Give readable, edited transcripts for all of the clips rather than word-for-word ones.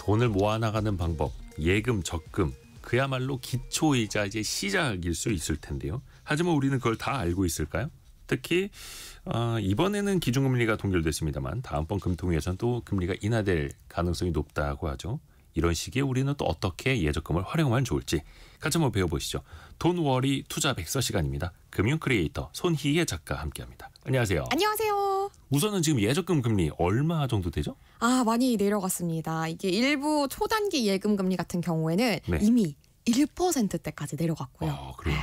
돈을 모아나가는 방법, 예금, 적금, 그야말로 기초이자 이제 시작일 수 있을 텐데요. 하지만 우리는 그걸 다 알고 있을까요? 특히 이번에는 기준금리가 동결됐습니다만 다음번 금통위에서는 또 금리가 인하될 가능성이 높다고 하죠. 이런 시기에 우리는 또 어떻게 예적금을 활용하면 좋을지 같이 한번 배워보시죠. 돈워리 투자 백서 시간입니다. 금융 크리에이터 손희애 작가 함께합니다. 안녕하세요. 안녕하세요. 우선은 지금 예적금 금리 얼마 정도 되죠? 많이 내려갔습니다. 이게 일부 초단기 예금 금리 같은 경우에는 네. 이미 1%대까지 내려갔고요. 그래요?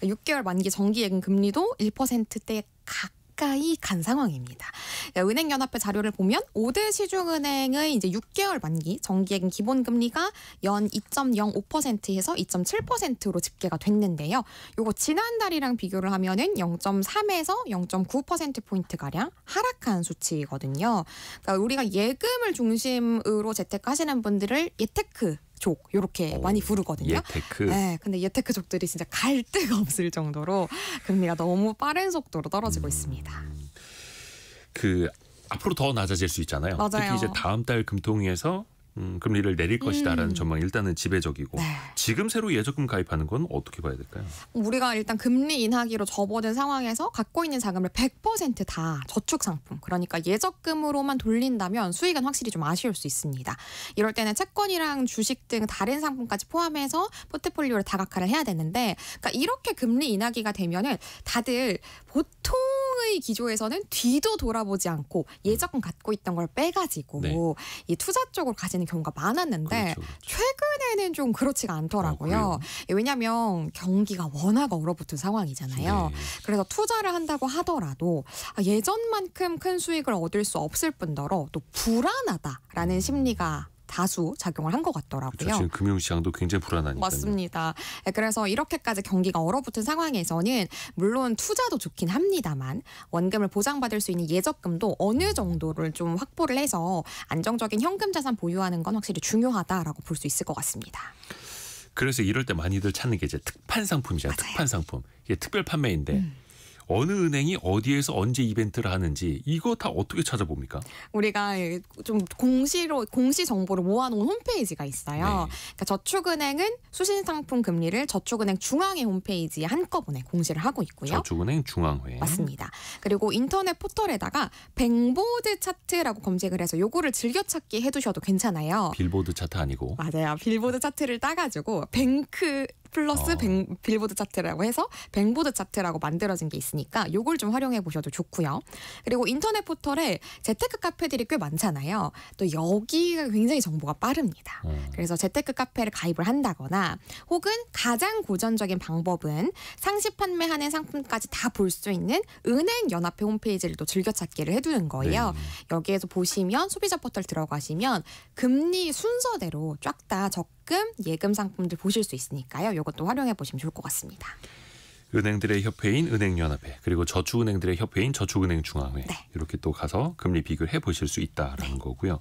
6개월 만기 정기 예금 금리도 1%대 가까이 간 상황입니다. 은행연합회 자료를 보면 5대 시중은행의 이제 6개월 만기 정기예금 기본금리가 연 2.05%에서 2.7%로 집계가 됐는데요. 요거 지난달이랑 비교를 하면은 0.3에서 0.9% 가량 하락한 수치거든요. 그러니까 우리가 예금을 중심으로 재테크하시는 분들을 예테크 족 이렇게 많이 부르거든요. 예테크. 네, 근데 예테크족들이 진짜 갈 데가 없을 정도로 금리가 너무 빠른 속도로 떨어지고 있습니다. 앞으로 더 낮아질 수 있잖아요. 맞아요. 특히 이제 다음 달 금통위에서 금리를 내릴 것이다라는 전망이 일단은 지배적이고 네. 지금 새로 예적금 가입하는 건 어떻게 봐야 될까요? 우리가 일단 금리 인하기로 접어든 상황에서 갖고 있는 자금을 100% 다 저축 상품, 그러니까 예적금으로만 돌린다면 수익은 확실히 좀 아쉬울 수 있습니다. 이럴 때는 채권이랑 주식 등 다른 상품까지 포함해서 포트폴리오를 다각화를 해야 되는데, 그러니까 이렇게 금리 인하기가 되면은 다들 보통의 기조에서는 뒤도 돌아보지 않고 예적금 갖고 있던 걸 빼가지고 네. 이 투자 쪽으로 가지는 경우가 많았는데 그렇죠. 최근에는 좀 그렇지가 않더라고요. 왜냐하면 경기가 워낙 얼어붙은 상황이잖아요. 네. 그래서 투자를 한다고 하더라도 예전만큼 큰 수익을 얻을 수 없을 뿐더러 또 불안하다라는 심리가 다수 작용을 한 것 같더라고요. 그렇죠. 지금 금융시장도 굉장히 불안하니까요. 맞습니다. 그래서 이렇게까지 경기가 얼어붙은 상황에서는 물론 투자도 좋긴 합니다만 원금을 보장받을 수 있는 예적금도 어느 정도를 좀 확보를 해서 안정적인 현금 자산 보유하는 건 확실히 중요하다라고 볼 수 있을 것 같습니다. 그래서 이럴 때 많이들 찾는 게 이제 특판 상품이잖아요. 맞아요. 특판 상품. 이게 특별 판매인데 어느 은행이 어디에서 언제 이벤트를 하는지 이거 다 어떻게 찾아봅니까? 우리가 좀 공시 정보를 모아놓은 홈페이지가 있어요. 네. 그러니까 저축은행은 수신상품 금리를 저축은행 중앙회 홈페이지에 한꺼번에 공시를 하고 있고요. 저축은행 중앙회. 맞습니다. 그리고 인터넷 포털에다가 뱅보드 차트라고 검색을 해서 요거를 즐겨찾기 해두셔도 괜찮아요. 빌보드 차트 아니고. 맞아요. 빌보드 차트를 따가지고 뱅크 플러스 빌보드 차트라고 해서 뱅보드 차트라고 만들어진 게 있으니까 요걸 좀 활용해 보셔도 좋고요. 그리고 인터넷 포털에 재테크 카페들이 꽤 많잖아요. 또 여기가 굉장히 정보가 빠릅니다. 그래서 재테크 카페를 가입을 한다거나 혹은 가장 고전적인 방법은 상시 판매하는 상품까지 다 볼 수 있는 은행연합회 홈페이지를 또 즐겨찾기를 해두는 거예요. 네. 여기에서 보시면 소비자 포털 들어가시면 금리 순서대로 쫙 다 적금, 예금 상품들 보실 수 있으니까요. 이것도 활용해 보시면 좋을 것 같습니다. 은행들의 협회인 은행연합회 그리고 저축은행들의 협회인 저축은행 중앙회 네. 이렇게 또 가서 금리 비교를 해보실 수 있다라는 거고요.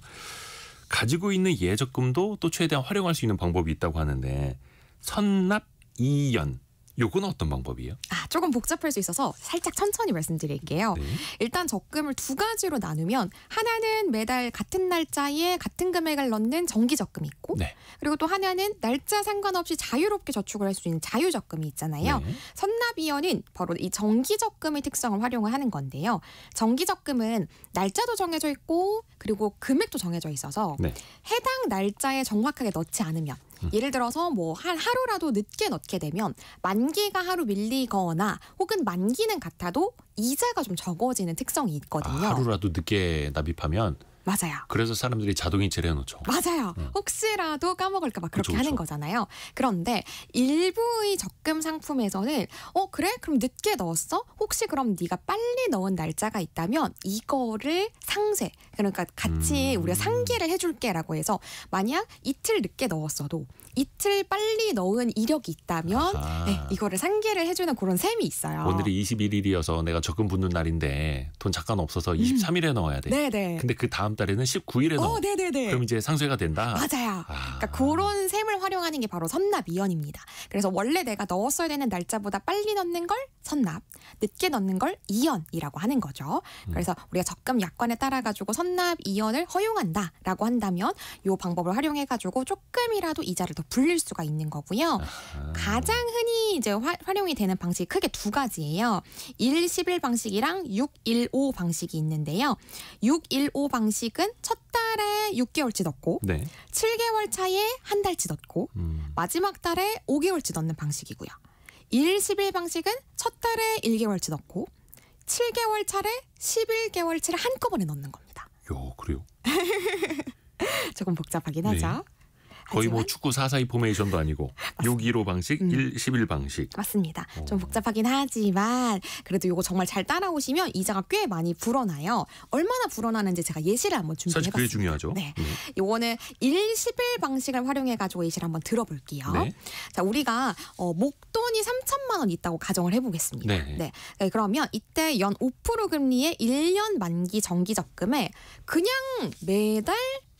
가지고 있는 예적금도 또 최대한 활용할 수 있는 방법이 있다고 하는데 선납 2연 요건 어떤 방법이에요? 조금 복잡할 수 있어서 살짝 천천히 말씀드릴게요. 네. 일단 적금을 두 가지로 나누면 하나는 매달 같은 날짜에 같은 금액을 넣는 정기 적금이 있고 네. 그리고 또 하나는 날짜 상관없이 자유롭게 저축을 할 수 있는 자유 적금이 있잖아요. 네. 선납이연은 바로 이 정기 적금의 특성을 활용을 하는 건데요. 정기 적금은 날짜도 정해져 있고 그리고 금액도 정해져 있어서 네. 해당 날짜에 정확하게 넣지 않으면 예를 들어서 뭐 한 하루라도 늦게 넣게 되면 만기가 하루 밀리거나 혹은 만기는 같아도 이자가 좀 적어지는 특성이 있거든요. 하루라도 늦게 납입하면 맞아요. 그래서 사람들이 자동이체를 해놓죠. 맞아요. 혹시라도 까먹을까 봐 그렇게 그쵸, 하는 그쵸. 거잖아요. 그런데 일부의 적금 상품에서는 그래? 그럼 늦게 넣었어? 혹시 그럼 네가 빨리 넣은 날짜가 있다면 이거를 상세, 그러니까 같이 우리가 상기를 해줄게라고 해서 만약 이틀 늦게 넣었어도 이틀 빨리 넣은 이력이 있다면 네, 이거를 상기를 해주는 그런 셈이 있어요. 오늘이 21일이어서 내가 적금 붙는 날인데 돈 잠깐 없어서 23일에 넣어야 돼. 네네. 근데 그 다음 달에는 19일에 넣어. 네네네. 그럼 이제 상쇄가 된다. 맞아요. 그러니까 그런 셈을 활용 활용하는 게 바로 선납이연입니다. 그래서 원래 내가 넣었어야 되는 날짜보다 빨리 넣는 걸 선납, 늦게 넣는 걸 이연이라고 하는 거죠. 그래서 우리가 적금 약관에 따라 가지고 선납 이연을 허용한다라고 한다면 이 방법을 활용해 가지고 조금이라도 이자를 더 불릴 수가 있는 거고요. 가장 흔히 이제 활용이 되는 방식이 크게 두 가지예요. 1-11 방식이랑 6-1-5 방식이 있는데요. 6-1-5 방식은 첫 달에 6개월치 넣고 네. 7개월 차에 한 달치 넣고 마지막 달에 5개월치 넣는 방식이고요. 1-11 방식은 첫 달에 1개월치 넣고 7개월 차례 11개월치를 한꺼번에 넣는 겁니다. 요, 그래요? 조금 복잡하긴 네. 하죠. 거의 뭐 하지만 축구 4-4-2 포메이션도 아니고 6-1-5 방식, 1-11 방식. 맞습니다. 좀 복잡하긴 하지만 그래도 이거 정말 잘 따라오시면 이자가 꽤 많이 불어나요. 얼마나 불어나는지 제가 예시를 한번 사실 그게 준비해봤습니다. 중요하죠. 네. 요거는 1-11 방식을 활용해가지고 예시를 한번 들어볼게요. 네. 자, 우리가 목돈이 3천만 원 있다고 가정을 해보겠습니다. 네. 네, 그러면 이때 연 5% 금리의 1년 만기 정기 적금에 그냥 매달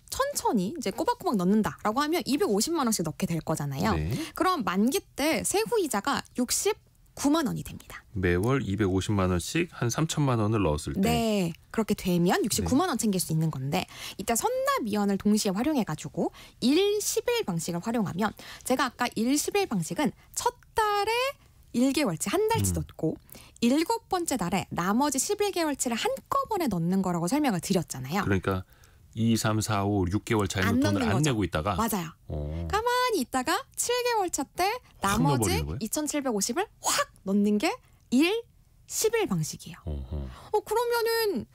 천천히 이제 꼬박꼬박 넣는다라고 하면 250만 원씩 넣게 될 거잖아요. 네. 그럼 만기 때 세후 이자가 69만 원이 됩니다. 매월 250만 원씩 한 3천만 원을 넣었을 때 네. 그렇게 되면 69만 원 챙길 수 있는 건데 이때 선납이연을 동시에 활용해가지고 1-11 방식을 활용하면 제가 아까 1-11 방식은 첫 달에 1개월치 한 달치 넣고 7번째 달에 나머지 11개월치를 한꺼번에 넣는 거라고 설명을 드렸잖아요. 그러니까 2, 3, 4, 5, 6개월 차에는 안 돈을 넣는 안 거죠. 내고 있다가 맞아요. 어. 가만히 있다가 7개월 차 때 확 나머지 넣어버리는 거예요? 2,750을 확 넣는 게 1-11 방식이에요. 어허. 그러면은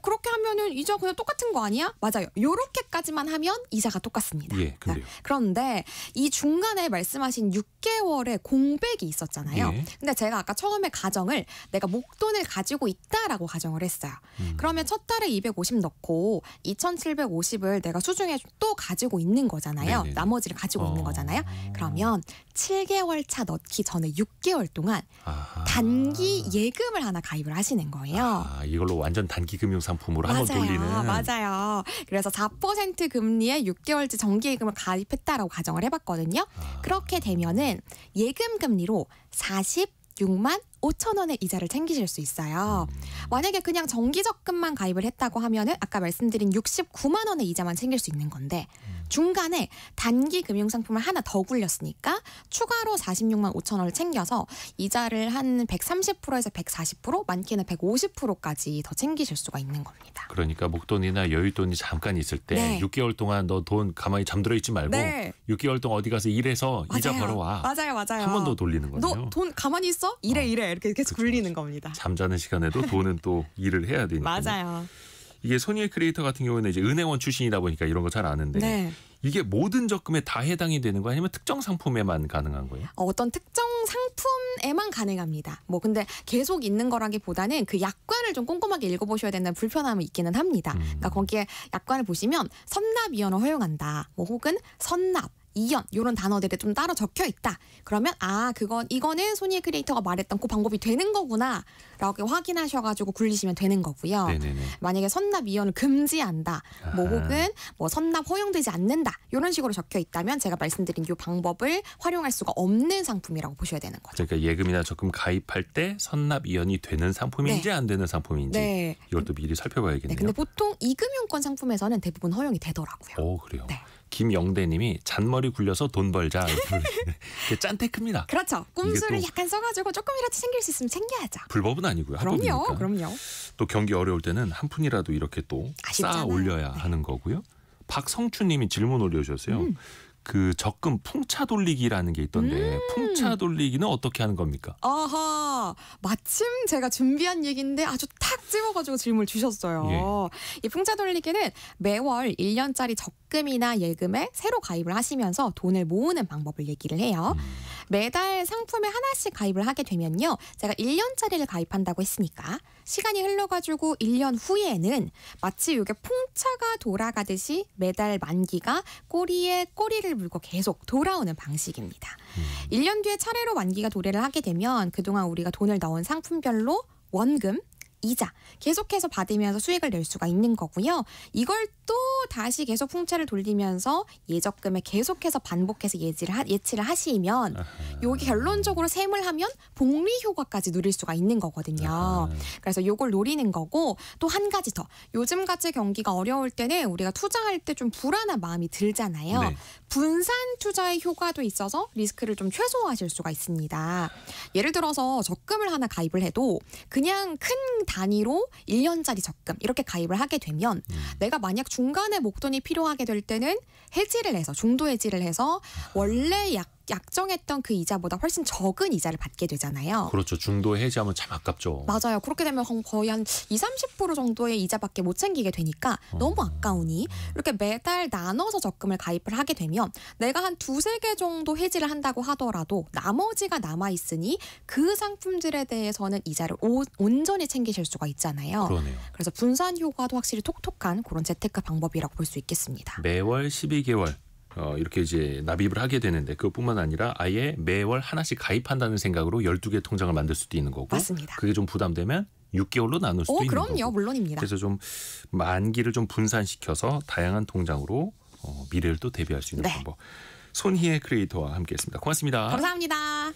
그렇게 하면은 이자 그냥 똑같은 거 아니야? 맞아요. 요렇게까지만 하면 이자가 똑같습니다. 예, 근데요. 그런데 이 중간에 말씀하신 6개월의 공백이 있었잖아요. 예. 근데 제가 아까 처음에 가정을 내가 목돈을 가지고 있다라고 가정을 했어요. 그러면 첫 달에 250 넣고 2,750을 내가 수중에 또 가지고 있는 거잖아요. 네네네. 나머지를 가지고 있는 거잖아요. 그러면 7개월 차 넣기 전에 6개월 동안 아하. 단기 예금을 하나 가입을 하시는 거예요. 아, 이걸로 완전 단기 금융 상품으로 한번 돌리는. 맞아요. 그래서 4% 금리의 6개월치 정기예금을 가입했다라고 가정을 해봤거든요. 그렇게 되면은 예금 금리로 46만 5천 원의 이자를 챙기실 수 있어요. 만약에 그냥 정기적금만 가입을 했다고 하면은 아까 말씀드린 69만 원의 이자만 챙길 수 있는 건데 중간에 단기 금융상품을 하나 더 굴렸으니까 추가로 46만 5천 원을 챙겨서 이자를 한 130%에서 140%, 많게는 150%까지 더 챙기실 수가 있는 겁니다. 그러니까 목돈이나 여윳돈이 잠깐 있을 때 네. 6개월 동안 너 돈 가만히 잠들어 있지 말고 네. 6개월 동안 어디 가서 일해서 이자 벌어와. 맞아요. 한 번 더 돌리는 거네요. 너 돈 가만히 있어? 이래 이렇게 계속 그쵸, 굴리는 겁니다. 잠자는 시간에도 돈은 또 일을 해야 되니까. 맞아요. 이게 손희애 크리에이터 같은 경우는 이제 은행원 출신이다 보니까 이런 거 잘 아는데 네. 이게 모든 적금에 다 해당이 되는 거 아니면 특정 상품에만 가능한 거예요? 어떤 특정 상품에만 가능합니다. 근데 계속 있는 거라기보다는 그 약관을 좀 꼼꼼하게 읽어보셔야 된다는 불편함이 있기는 합니다. 그러니까 거기에 약관을 보시면 선납 이연을 허용한다. 혹은 선납 이연 이런 단어들이 좀 따로 적혀 있다. 그러면 이거는 손희애 크리에이터가 말했던 그 방법이 되는 거구나 라고 확인하셔가지고 굴리시면 되는 거고요. 네네네. 만약에 선납 이연을 금지한다. 혹은 선납 허용되지 않는다. 이런 식으로 적혀 있다면 제가 말씀드린 이 방법을 활용할 수가 없는 상품이라고 보셔야 되는 거죠. 그러니까 예금이나 적금 가입할 때 선납 이연이 되는 상품인지 네. 안 되는 상품인지 네. 이것도 미리 살펴봐야겠네요. 근데 보통 이금융권 상품에서는 대부분 허용이 되더라고요. 그래요. 네. 김영대님이 잔머리 굴려서 돈 벌자. 짠테크입니다. 그렇죠. 꼼수를 이게 또 약간 써가지고 조금이라도 챙길 수 있으면 챙겨야죠. 불법은 아니고요. 합법이니까. 그럼요. 또 경기 어려울 때는 한 푼이라도 이렇게 또 쌓아 아쉽잖아요. 올려야 하는 거고요. 박성춘님이 질문 올려주셨어요. 그 적금 풍차 돌리기라는 게 있던데 풍차 돌리기는 어떻게 하는 겁니까? 아하, 마침 제가 준비한 얘기인데 아주 탁 집어가지고 질문을 주셨어요. 이 풍차 돌리기는 매월 1년짜리 적금이나 예금에 새로 가입을 하시면서 돈을 모으는 방법을 얘기를 해요. 매달 상품에 하나씩 가입을 하게 되면요. 제가 1년짜리를 가입한다고 했으니까 시간이 흘러가지고 1년 후에는 마치 이게 풍차가 돌아가듯이 매달 만기가 꼬리에 꼬리를 물고 계속 돌아오는 방식입니다. 1년 뒤에 차례로 만기가 도래를 하게 되면 그동안 우리가 돈을 넣은 상품별로 원금, 이자 계속해서 받으면서 수익을 낼 수가 있는 거고요. 이걸 또 다시 계속 풍채를 돌리면서 예적금에 계속해서 반복해서 예치를 하시면 요게 결론적으로 셈을 하면 복리 효과까지 누릴 수가 있는 거거든요. 그래서 요걸 노리는 거고 또 한 가지 더. 요즘같이 경기가 어려울 때는 우리가 투자할 때 좀 불안한 마음이 들잖아요. 네. 분산 투자의 효과도 있어서 리스크를 좀 최소화하실 수가 있습니다. 예를 들어서 적금을 하나 가입을 해도 그냥 큰 단위로 1년짜리 적금 이렇게 가입을 하게 되면 내가 만약 중간에 목돈이 필요하게 될 때는 해지를 해서 중도 해지를 해서 원래 약정했던 그 이자보다 훨씬 적은 이자를 받게 되잖아요. 그렇죠. 중도 해지하면 참 아깝죠. 맞아요. 그렇게 되면 거의 한 20-30% 정도의 이자밖에 못 챙기게 되니까 너무 아까우니 이렇게 매달 나눠서 적금을 가입을 하게 되면 내가 한 2-3개 정도 해지를 한다고 하더라도 나머지가 남아있으니 그 상품들에 대해서는 이자를 온전히 챙기실 수가 있잖아요. 그러네요. 그래서 분산 효과도 확실히 톡톡한 그런 재테크 방법이라고 볼 수 있겠습니다. 매월 12개월 이렇게 이제 납입을 하게 되는데 그것뿐만 아니라 아예 매월 하나씩 가입한다는 생각으로 12개 통장을 만들 수도 있는 거고 맞습니다. 그게 좀 부담되면 6개월로 나눌 수도 있는 거고. 그럼요. 물론입니다. 그래서 좀 만기를 좀 분산시켜서 다양한 통장으로 미래를 또 대비할 수 있는 네. 방법. 손희애 크리에이터와 함께했습니다. 고맙습니다. 감사합니다.